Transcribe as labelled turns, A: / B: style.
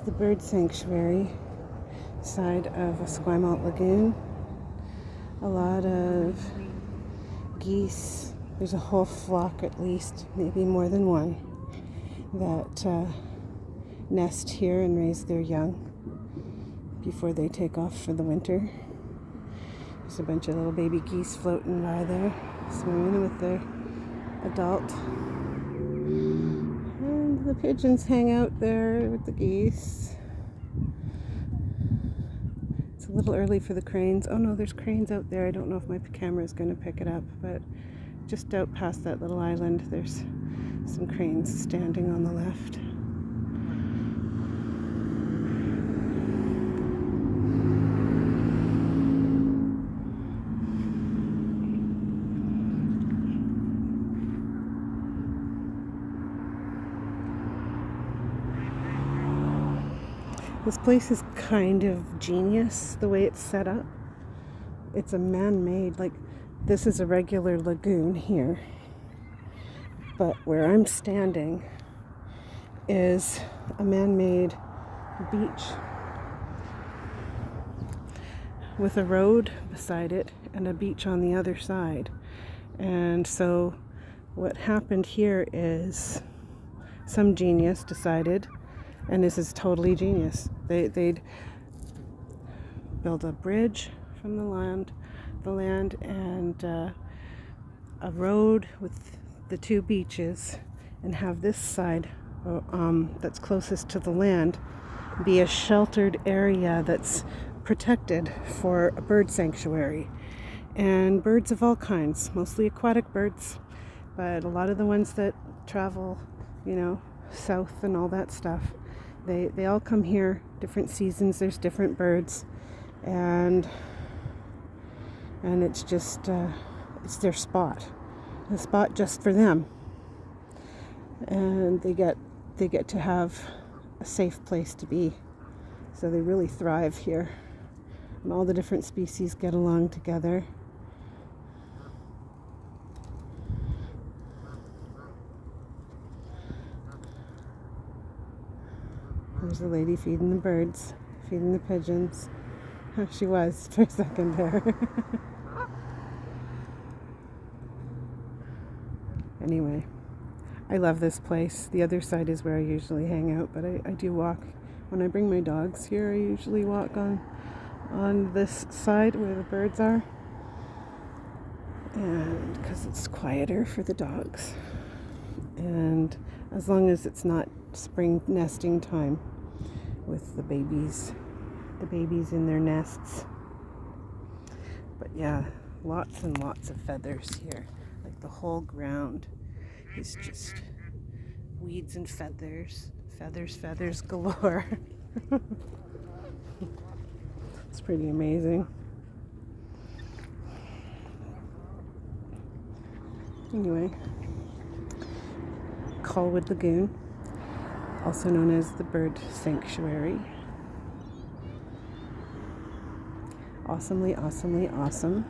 A: The bird sanctuary side of Esquimalt Lagoon. A lot of geese. There's a whole flock, at least, maybe more than one, that nest here and raise their young before they take off for the winter. There's a bunch of little baby geese floating by there, swimming with their adult. And the pigeons hang out there with the geese. It's a little early for the cranes. Oh no, there's cranes out there. I don't know if my camera is going to pick it up, but just out past that little island, there's some cranes standing on the left. This place is kind of genius, the way it's set up. It's a man-made, like this is a regular lagoon here. But where I'm standing is a man-made beach with a road beside it and a beach on the other side. And so what happened here is some genius decided, and this is totally genius, they'd build a bridge from the land and a road with the two beaches, and have this side that's closest to the land be a sheltered area that's protected for a bird sanctuary. And birds of all kinds, mostly aquatic birds, but a lot of the ones that travel, south and all that stuff, they all come here, different seasons, there's different birds, and it's just it's their spot, a spot just for them, and they get to have a safe place to be, so they really thrive here, and all the different species get along together. There's a lady feeding the birds, feeding the pigeons. Oh, she was for a second there. Anyway, I love this place. The other side is where I usually hang out, but I do walk. When I bring my dogs here, I usually walk on this side where the birds are, and because it's quieter for the dogs. And as long as it's not spring nesting time with the babies in their nests. But yeah, lots and lots of feathers here. Like the whole ground is just weeds and feathers galore. It's pretty amazing. Anyway, Colwood Lagoon, also known as the Bird Sanctuary. Awesomely awesome.